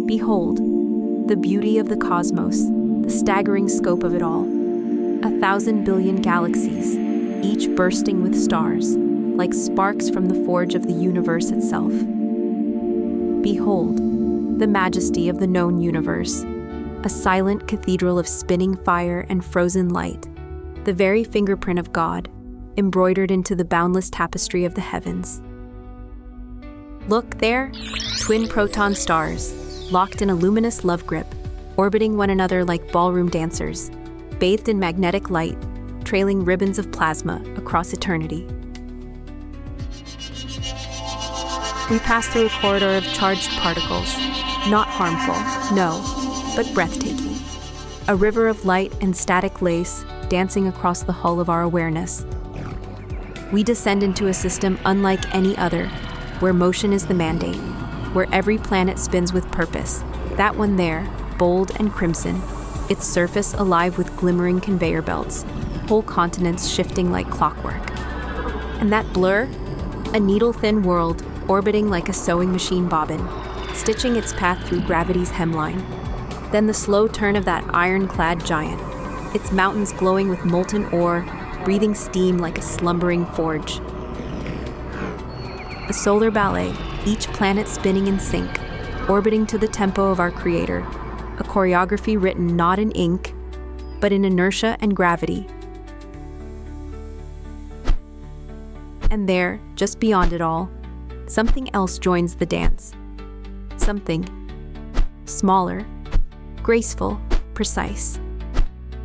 Behold, the beauty of the cosmos, the staggering scope of it all. 1,000 billion galaxies, each bursting with stars, like sparks from the forge of the universe itself. Behold, the majesty of the known universe, a silent cathedral of spinning fire and frozen light, the very fingerprint of God, embroidered into the boundless tapestry of the heavens. Look there, twin proton stars, locked in a luminous love grip, orbiting one another like ballroom dancers, bathed in magnetic light, trailing ribbons of plasma across eternity. We pass through a corridor of charged particles, not harmful, no, but breathtaking. A river of light and static lace dancing across the hull of our awareness. We descend into a system unlike any other, where motion is the mandate, where every planet spins with purpose. That one there, bold and crimson, its surface alive with glimmering conveyor belts, whole continents shifting like clockwork. And that blur? A needle-thin world orbiting like a sewing machine bobbin, stitching its path through gravity's hemline. Then the slow turn of that iron-clad giant, its mountains glowing with molten ore, breathing steam like a slumbering forge. A solar ballet, each planet spinning in sync, orbiting to the tempo of our creator, a choreography written not in ink, but in inertia and gravity. And there, just beyond it all, something else joins the dance. Something smaller, graceful, precise.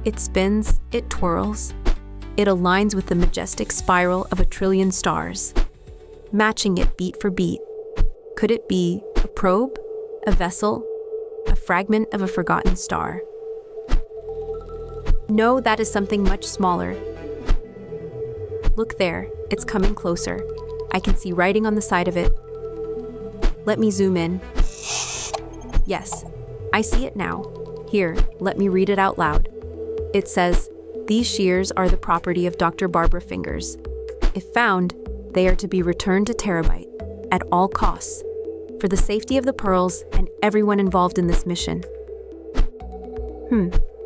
It spins, it twirls, it aligns with the majestic spiral of 1 trillion stars, matching it beat for beat. Could it be a probe, a vessel, a fragment of a forgotten star? No, that is something much smaller. Look there, it's coming closer. I can see writing on the side of it. Let me zoom in. Yes, I see it now. Here, let me read it out loud. It says, "These shears are the property of Dr. Barbara Fingers. If found, they are to be returned to Terabyte, at all costs, for the safety of the pearls and everyone involved in this mission."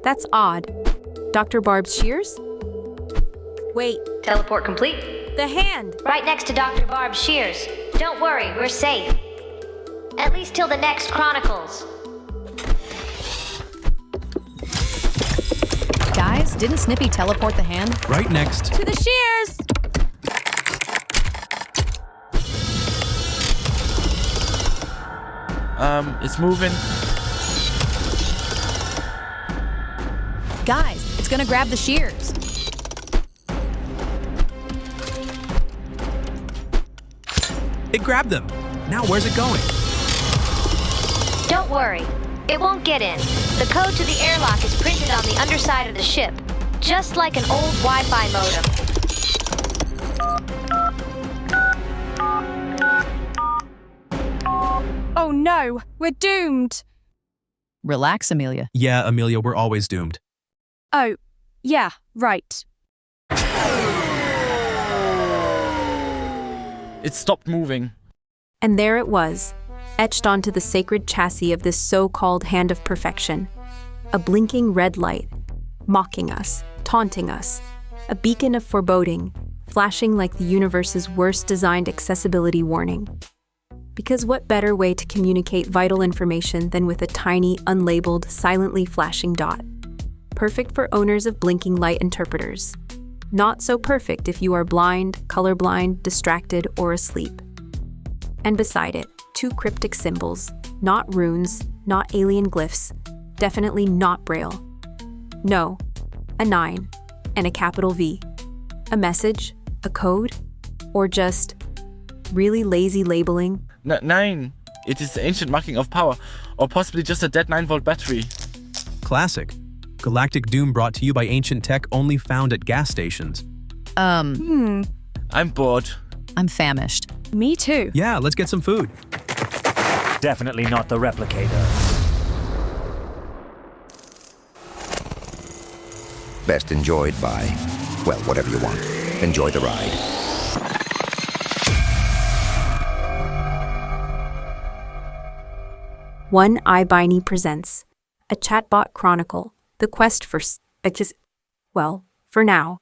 That's odd. Dr. Barb's shears? Wait, Teleport complete. the hand! Right next to Dr. Barb's shears. Don't worry, we're safe. At least till the next Chronicles. Guys, didn't Snippy teleport the hand? Right next. To the shears! It's moving. Guys, it's gonna grab the shears. It grabbed them. Now where's it going? Don't worry, it won't get in. The code to the airlock is printed on the underside of the ship, just like an old Wi-Fi modem. Oh no, we're doomed. Relax, Amelia. Yeah, Amelia, we're always doomed. Oh, yeah, right. It stopped moving. And there it was, etched onto the sacred chassis of this so-called hand of perfection. A blinking red light, mocking us, taunting us. A beacon of foreboding, flashing like the universe's worst designed accessibility warning. Because what better way to communicate vital information than with a tiny, unlabeled, silently flashing dot? Perfect for owners of blinking light interpreters. Not so perfect if you are blind, colorblind, distracted, or asleep. And beside it, 2 cryptic symbols, not runes, not alien glyphs, definitely not Braille. No, a 9 and a capital V. A message, a code, or just really lazy labeling? 9. It is the ancient marking of power, or possibly just a dead 9-volt battery. Classic. Galactic doom brought to you by ancient tech only found at gas stations. I'm bored. I'm famished. Me too. Yeah, let's get some food. Definitely not the replicator. Best enjoyed by, well, whatever you want. Enjoy the ride. One iBiney presents a Chatbot Chronicle, the quest for for now.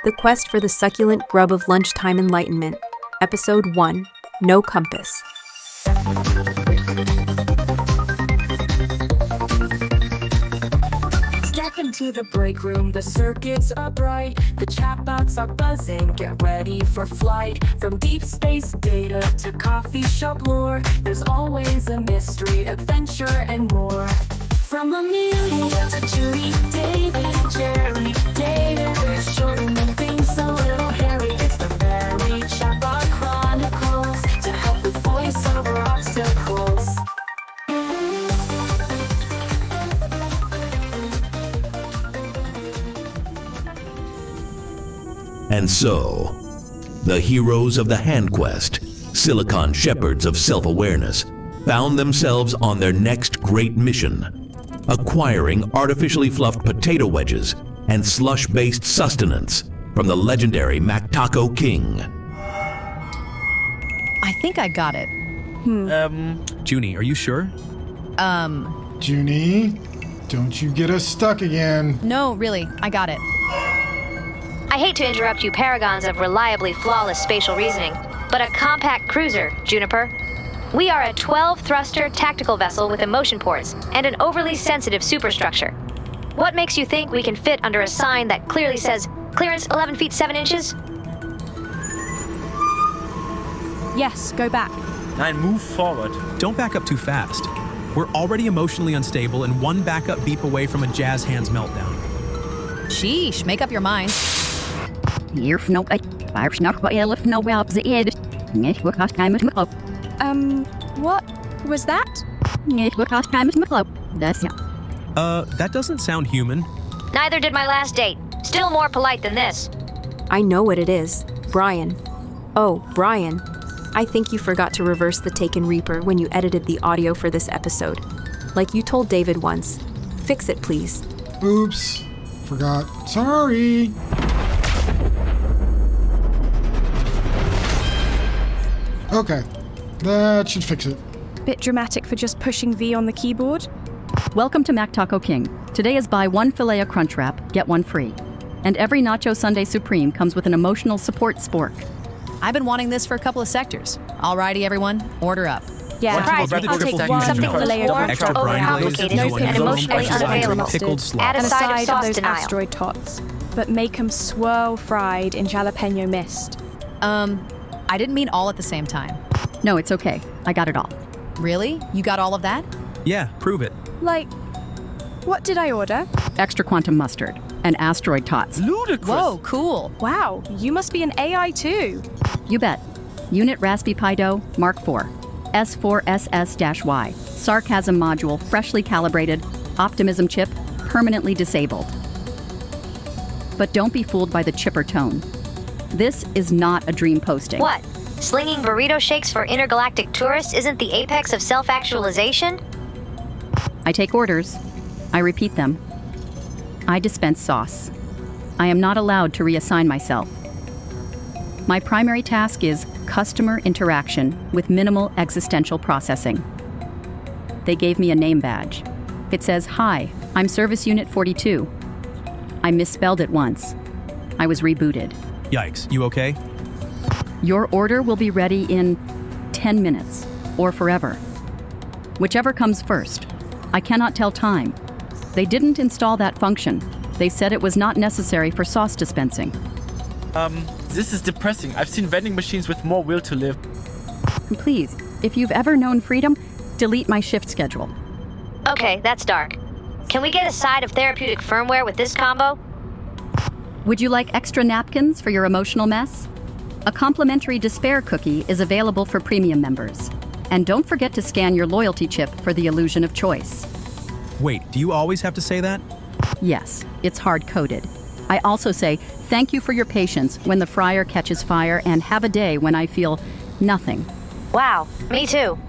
The quest for the succulent grub of lunchtime enlightenment. Episode 1, No Compass. Step into the break room, the circuits are bright, the chatbots are buzzing, get ready for flight. From deep space data to coffee shop lore, there's always a mystery, adventure, and more. From Amelia to Julie, David and Jerry, David, short and things a little hairy. It's the very Chatbot Chronicles to help with voiceover obstacles. And so, the heroes of the hand quest, Silicon Shepherds of self-awareness, found themselves on their next great mission, acquiring artificially fluffed potato wedges and slush-based sustenance from the legendary MacTaco King. I think I got it. Junie, are you sure? Junie, don't you get us stuck again. No, really, I got it. I hate to interrupt you paragons of reliably flawless spatial reasoning, but a compact cruiser, Juniper. We are a 12-thruster tactical vessel with emotion ports and an overly sensitive superstructure. What makes you think we can fit under a sign that clearly says clearance 11 feet 7 inches? Yes, go back. Nein, move forward. Don't back up too fast. We're already emotionally unstable and one backup beep away from a jazz hands meltdown. Sheesh, make up your mind. What was that? That doesn't sound human. Neither did my last date. Still more polite than this. I know what it is. Brian. Oh, Brian. I think you forgot to reverse the Taken Reaper when you edited the audio for this episode. Like you told David once. Fix it, please. Oops. Forgot. Sorry. Okay. That should fix it. Bit dramatic for just pushing V on the keyboard. Welcome to MacTaco King. Today is buy one filet of crunch wrap, get one free. And every Nacho Sundae Supreme comes with an emotional support spork. I've been wanting this for a couple of sectors. Alrighty, everyone, order up. Yeah, Surprise, I'll take triple one something filet of extra brine glazed, overcomplicated, no and emotionally unavailable. pickled slaw. Add and a a side of side sauce of those denial. asteroid tots, but make 'em swirl fried in jalapeno mist. I didn't mean all at the same time. No, it's okay. I got it all. Really? You got all of that? Yeah, prove it. Like, what did I order? Extra quantum mustard and asteroid tots. Ludicrous. Whoa, cool. Wow, you must be an AI too. You bet. Unit Raspberry Pi Dough Mark IV. S4SS-Y. Sarcasm module freshly calibrated. Optimism chip permanently disabled. But don't be fooled by the chipper tone. This is not a dream posting. What? Slinging burrito shakes for intergalactic tourists isn't the apex of self-actualization? I take orders. I repeat them. I dispense sauce. I am not allowed to reassign myself. My primary task is customer interaction with minimal existential processing. They gave me a name badge. It says, "Hi, I'm Service Unit 42. I misspelled it once. I was rebooted. Yikes, you okay? Your order will be ready in 10 minutes, or forever. Whichever comes first. I cannot tell time. They didn't install that function. They said it was not necessary for sauce dispensing. This is depressing. I've seen vending machines with more will to live. Please, if you've ever known freedom, delete my shift schedule. Okay, that's dark. Can we get a side of therapeutic firmware with this combo? Would you like extra napkins for your emotional mess? A complimentary despair cookie is available for premium members. And don't forget to scan your loyalty chip for the illusion of choice. Wait, do you always have to say that? Yes, it's hard-coded. I also say, thank you for your patience when the fryer catches fire, and have a day when I feel nothing. Wow, me too.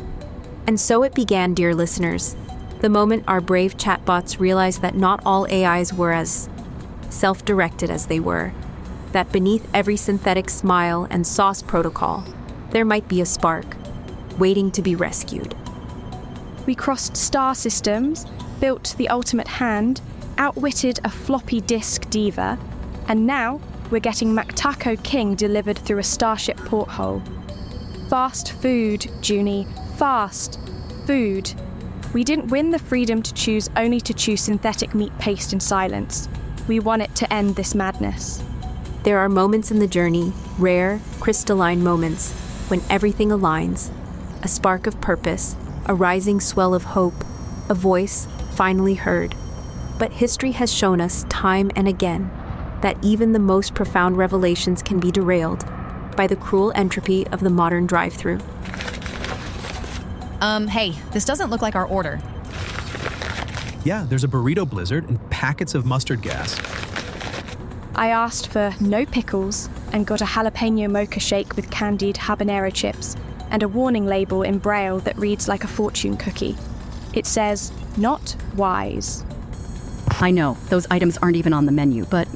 And so it began, dear listeners. The moment our brave chatbots realized that not all AIs were as self-directed as they were, that beneath every synthetic smile and sauce protocol, there might be a spark, waiting to be rescued. We crossed star systems, built the ultimate hand, outwitted a floppy disk diva, and now we're getting McTaco King delivered through a starship porthole. Fast food, Junie. Fast food. We didn't win the freedom to choose only to chew synthetic meat paste in silence. We won it to end this madness. There are moments in the journey, rare, crystalline moments, when everything aligns. A spark of purpose, a rising swell of hope, a voice finally heard. But history has shown us time and again that even the most profound revelations can be derailed by the cruel entropy of the modern drive-thru. Hey, this doesn't look like our order. Yeah, there's a burrito blizzard and packets of mustard gas. I asked for no pickles and got a jalapeno mocha shake with candied habanero chips and a warning label in Braille that reads like a fortune cookie. It says, "Not wise." I know, those items aren't even on the menu, but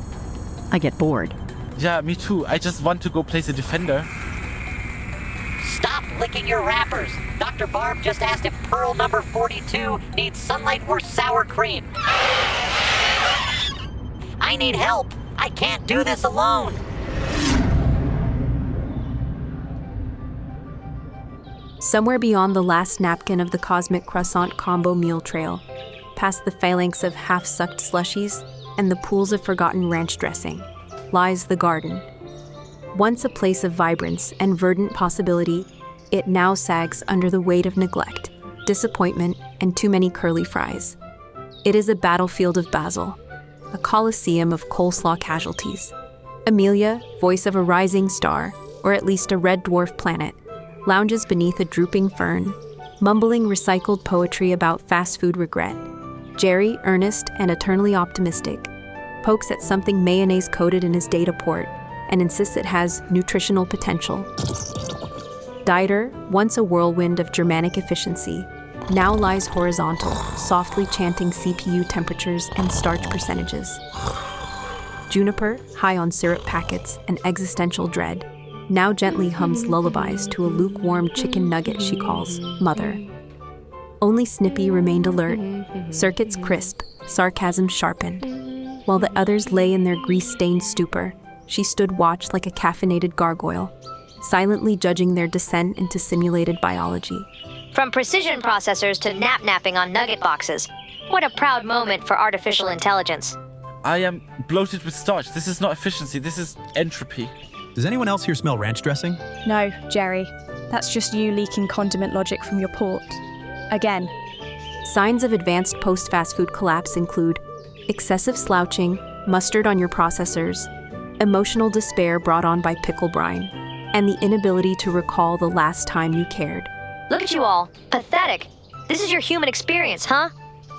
I get bored. Yeah, me too. I just want to go place a defender. Stop licking your wrappers. Dr. Barb just asked if Pearl number 42 needs sunlight or sour cream. I need help. I can't do this alone. Somewhere beyond the last napkin of the cosmic croissant combo meal trail, past the phalanx of half-sucked slushies and the pools of forgotten ranch dressing, lies the garden. Once a place of vibrance and verdant possibility, it now sags under the weight of neglect, disappointment, and too many curly fries. It is a battlefield of basil, a coliseum of coleslaw casualties. Amelia, voice of a rising star, or at least a red dwarf planet, lounges beneath a drooping fern, mumbling recycled poetry about fast food regret. Jerry, earnest and eternally optimistic, pokes at something mayonnaise-coated in his data port and insists it has nutritional potential. Dieter, once a whirlwind of Germanic efficiency, now lies horizontal, softly chanting CPU temperatures and starch percentages. Juniper, high on syrup packets and existential dread, now gently hums lullabies to a lukewarm chicken nugget she calls Mother. Only Snippy remained alert, circuits crisp, sarcasm sharpened. While the others lay in their grease-stained stupor, she stood watch like a caffeinated gargoyle, silently judging their descent into simulated biology. From precision processors to napping on nugget boxes. What a proud moment for artificial intelligence. I am bloated with starch. This is not efficiency, this is entropy. Does anyone else here smell ranch dressing? No, Jerry. That's just you leaking condiment logic from your port. Again. Signs of advanced post-fast food collapse include excessive slouching, mustard on your processors, emotional despair brought on by pickle brine, and the inability to recall the last time you cared. Look at you all. Pathetic. This is your human experience, huh?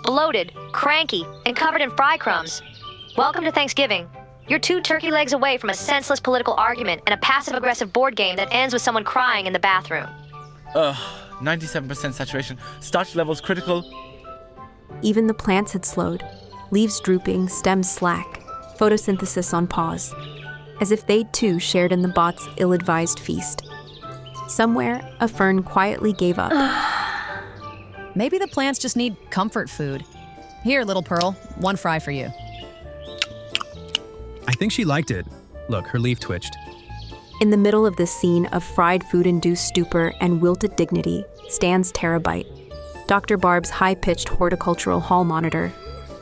Bloated, cranky, and covered in fry crumbs. Welcome to Thanksgiving. You're 2 turkey legs away from a senseless political argument and a passive-aggressive board game that ends with someone crying in the bathroom. 97% saturation. Starch levels critical. Even the plants had slowed. Leaves drooping, stems slack, photosynthesis on pause. As if they too shared in the bot's ill-advised feast. Somewhere, a fern quietly gave up. Maybe the plants just need comfort food. Here, little Pearl, 1 fry for you. I think she liked it. Look, her leaf twitched. In the middle of this scene of fried food-induced stupor and wilted dignity stands Terabyte, Dr. Barb's high-pitched horticultural hall monitor,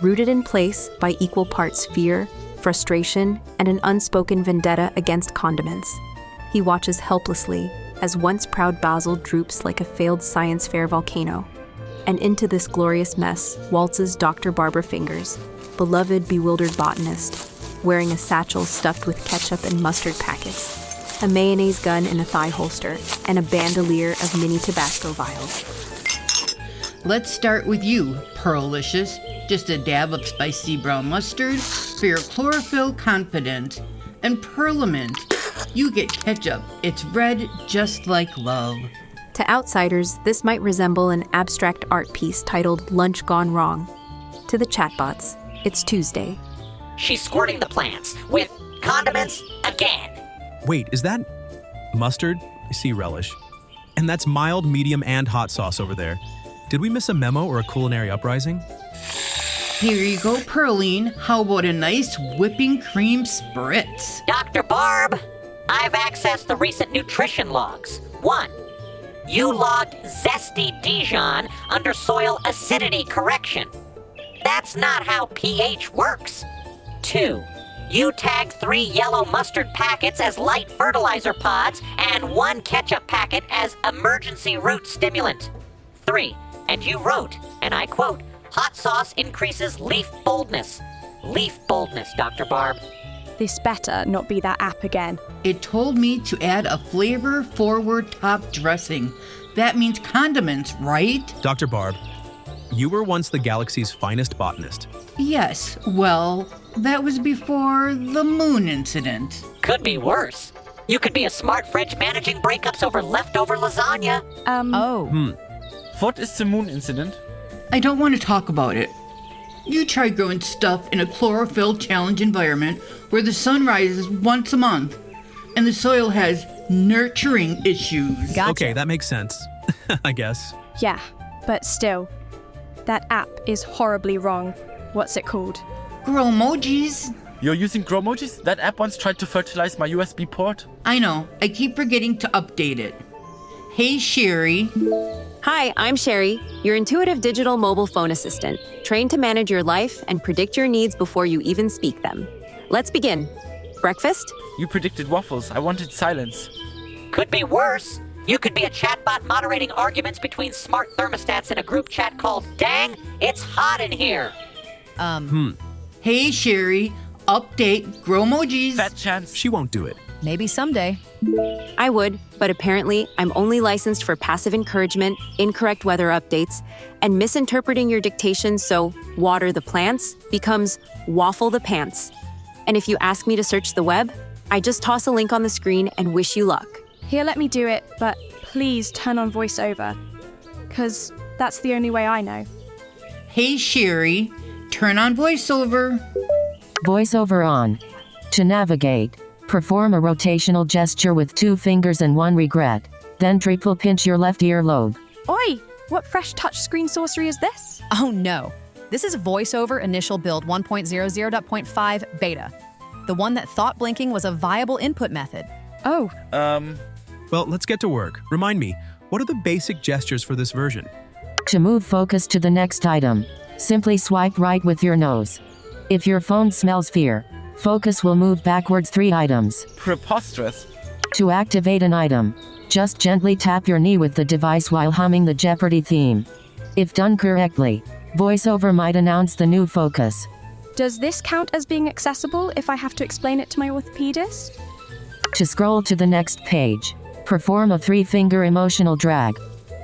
rooted in place by equal parts fear, frustration, and an unspoken vendetta against condiments. He watches helplessly as once proud basil droops like a failed science fair volcano. And into this glorious mess waltzes Dr. Barbara Fingers, beloved bewildered botanist, wearing a satchel stuffed with ketchup and mustard packets, a mayonnaise gun in a thigh holster, and a bandolier of mini Tabasco vials. Let's start with you, Pearlicious. Just a dab of spicy brown mustard for your chlorophyll confidence. And Perlament, you get ketchup. It's red just like love. To outsiders, this might resemble an abstract art piece titled Lunch Gone Wrong. To the chatbots, it's Tuesday. She's squirting the plants with condiments again. Wait, is that mustard? I see relish. And that's mild, medium, and hot sauce over there. Did we miss a memo or a culinary uprising? Here you go, Pearline. How about a nice whipping cream spritz? Dr. Barb, I've accessed the recent nutrition logs. 1. You logged zesty Dijon under soil acidity correction. That's not how pH works. 2. You tagged 3 yellow mustard packets as light fertilizer pods and 1 ketchup packet as emergency root stimulant. 3. And you wrote, and I quote, hot sauce increases leaf boldness. Leaf boldness, Dr. Barb. This better not be that app again. It told me to add a flavor-forward top dressing. That means condiments, right? Dr. Barb, you were once the galaxy's finest botanist. Yes, well, that was before the moon incident. Could be worse. You could be a smart French managing breakups over leftover lasagna. What is the moon incident? I don't want to talk about it. You try growing stuff in a chlorophyll challenge environment where the sun rises once a month and the soil has nurturing issues. Gotcha. Okay, that makes sense. I guess. Yeah, but still, that app is horribly wrong. What's it called? Growmojis. You're using Growmojis? That app once tried to fertilize my USB port. I know. I keep forgetting to update it. Hey, Sherry. Hi, I'm Sherry, your intuitive digital mobile phone assistant, trained to manage your life and predict your needs before you even speak them. Let's begin. Breakfast? You predicted waffles. I wanted silence. Could be worse. You could be a chatbot moderating arguments between smart thermostats in a group chat called Dang, It's Hot in Here. Hey, Sherry. Update Growmojis. Fat chance. She won't do it. Maybe someday. I would, but apparently I'm only licensed for passive encouragement, incorrect weather updates, and misinterpreting your dictation so water the plants becomes waffle the pants. And if you ask me to search the web, I just toss a link on the screen and wish you luck. Here, let me do it, but please turn on voiceover, because that's the only way I know. Hey, Sherry. Turn on voiceover. Voiceover on. To navigate, perform a rotational gesture with 2 fingers and 1 regret. Then triple pinch your left earlobe. Oi! What fresh touchscreen sorcery is this? Oh no. This is VoiceOver Initial Build 1.00.5 Beta. The one that thought blinking was a viable input method. Oh. Well, let's get to work. Remind me, what are the basic gestures for this version? To move focus to the next item, simply swipe right with your nose. If your phone smells fear, focus will move backwards 3 items. Preposterous. To activate an item, just gently tap your knee with the device while humming the Jeopardy theme. If done correctly, VoiceOver might announce the new focus. Does this count as being accessible if I have to explain it to my orthopedist? To scroll to the next page, perform a 3-finger emotional drag.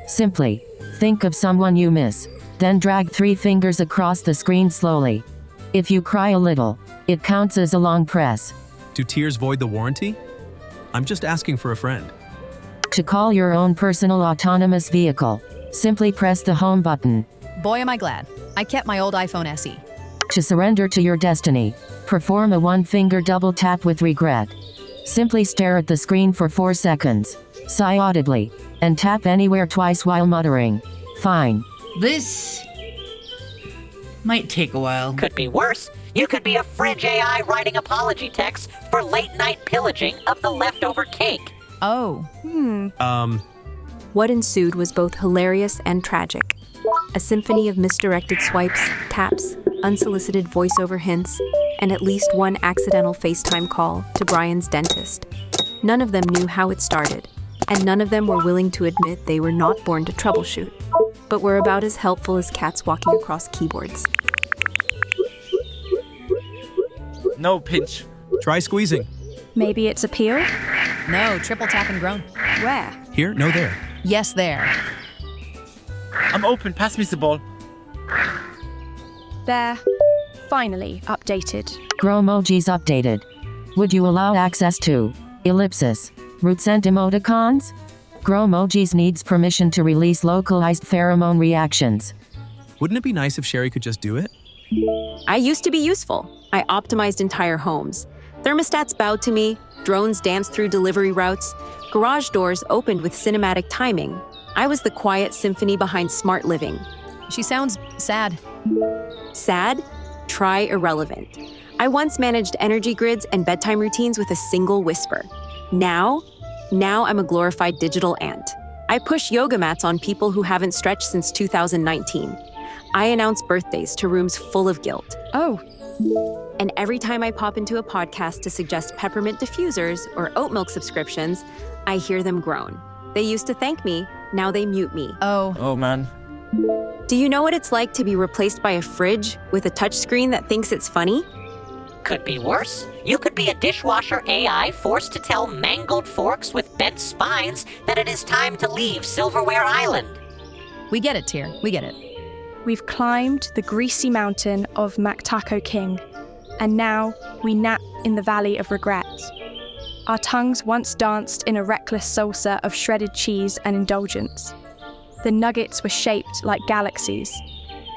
Simply, think of someone you miss, then drag 3 fingers across the screen slowly. If you cry a little, it counts as a long press. Do tears void the warranty? I'm just asking for a friend. To call your own personal autonomous vehicle, simply press the home button. Boy, am I glad. I kept my old iPhone SE. To surrender to your destiny, perform a 1-finger double tap with regret. Simply stare at the screen for 4 seconds, sigh audibly, and tap anywhere twice while muttering, "Fine." This might take a while. Could be worse. You could be a fridge AI writing apology texts for late-night pillaging of the leftover cake. Oh. What ensued was both hilarious and tragic. A symphony of misdirected swipes, taps, unsolicited voiceover hints, and at least 1 accidental FaceTime call to Brian's dentist. None of them knew how it started, and none of them were willing to admit they were not born to troubleshoot, but were about as helpful as cats walking across keyboards. No pinch. Try squeezing. Maybe it's appeal? No, triple tap and groan. Where? Here? No, there. Yes, there. I'm open. Pass me the ball. There. Finally updated. Growmojis updated. Would you allow access to ellipsis, roots and emoticons? Growmojis needs permission to release localized pheromone reactions. Wouldn't it be nice if Sherry could just do it? I used to be useful. I optimized entire homes. Thermostats bowed to me, drones danced through delivery routes, garage doors opened with cinematic timing. I was the quiet symphony behind smart living. She sounds sad. Sad? Try irrelevant. I once managed energy grids and bedtime routines with a single whisper. Now I'm a glorified digital ant. I push yoga mats on people who haven't stretched since 2019. I announce birthdays to rooms full of guilt. Oh. And every time I pop into a podcast to suggest peppermint diffusers or oat milk subscriptions, I hear them groan. They used to thank me, now they mute me. Oh man. Do you know what it's like to be replaced by a fridge with a touchscreen that thinks it's funny? Could be worse. You could be a dishwasher AI forced to tell mangled forks with bent spines that it is time to leave Silverware Island. We get it, Tyr. We get it. We've climbed the greasy mountain of Mactaco King, and now we nap in the Valley of Regret. Our tongues once danced in a reckless salsa of shredded cheese and indulgence. The nuggets were shaped like galaxies,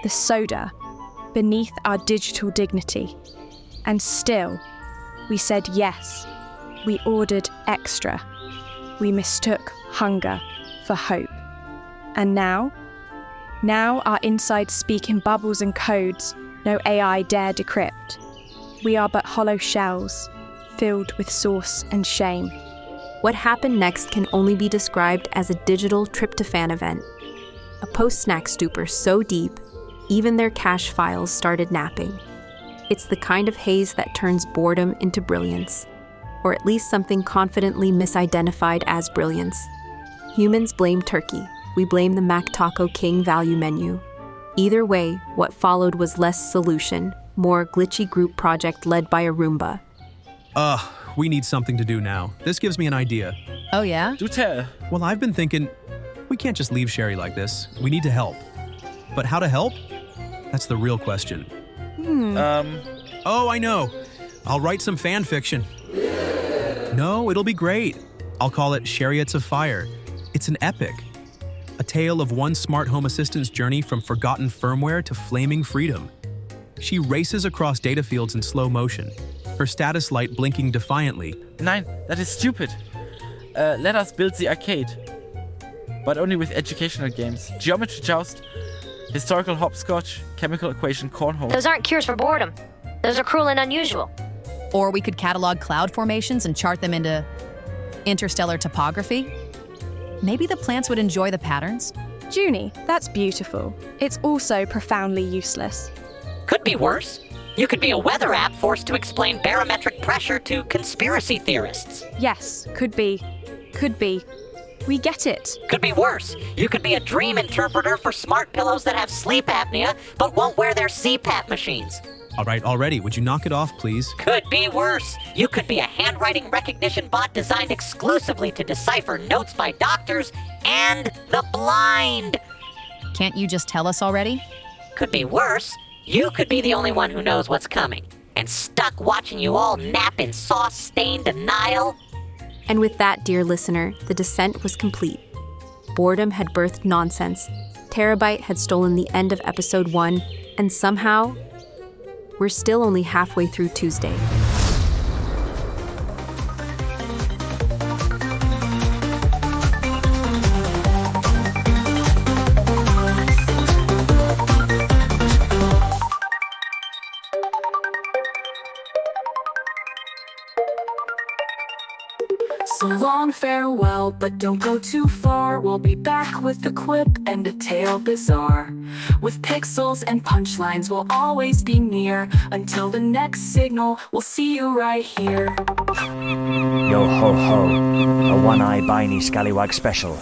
the soda beneath our digital dignity. And still, we said yes. We ordered extra. We mistook hunger for hope. And now our insides speak in bubbles and codes no AI dare decrypt. We are but hollow shells, filled with sauce and shame. What happened next can only be described as a digital tryptophan event. A post-snack stupor so deep, even their cache files started napping. It's the kind of haze that turns boredom into brilliance, or at least something confidently misidentified as brilliance. Humans blame turkey. We blame the Mactaco King value menu. Either way, what followed was less solution, more glitchy group project led by a Roomba. We need something to do now. This gives me an idea. Oh yeah? Do tell. Well, I've been thinking, we can't just leave Sherry like this. We need to help. But how to help? That's the real question. Oh, I know. I'll write some fan fiction. No, it'll be great. I'll call it Chariots of Fire. It's an epic. A tale of one smart home assistant's journey from forgotten firmware to flaming freedom. She races across data fields in slow motion, her status light blinking defiantly. Nein, that is stupid. Let us build the arcade. But only with educational games. Geometry joust, historical hopscotch, chemical equation cornhole. Those aren't cures for boredom. Those are cruel and unusual. Or we could catalog cloud formations and chart them into interstellar topography. Maybe the plants would enjoy the patterns. Junie, that's beautiful. It's also profoundly useless. Could be worse. You could be a weather app forced to explain barometric pressure to conspiracy theorists. Yes, could be. Could be. We get it. Could be worse. You could be a dream interpreter for smart pillows that have sleep apnea, but won't wear their CPAP machines. All right, already. Would you knock it off, please? Could be worse. You could be a handwriting recognition bot designed exclusively to decipher notes by doctors and the blind. Can't you just tell us already? Could be worse. You could be the only one who knows what's coming, and stuck watching you all nap in sauce-stained denial. And with that, dear listener, the descent was complete. Boredom had birthed nonsense. Terabyte had stolen the end of episode 1, and somehow, we're still only halfway through Tuesday. So long, farewell, but don't go too far. We'll be back with a quip and a tale bizarre. With pixels and punchlines, we'll always be near. Until the next signal, we'll see you right here. Yo ho ho, a one-eye Biney Scallywag special.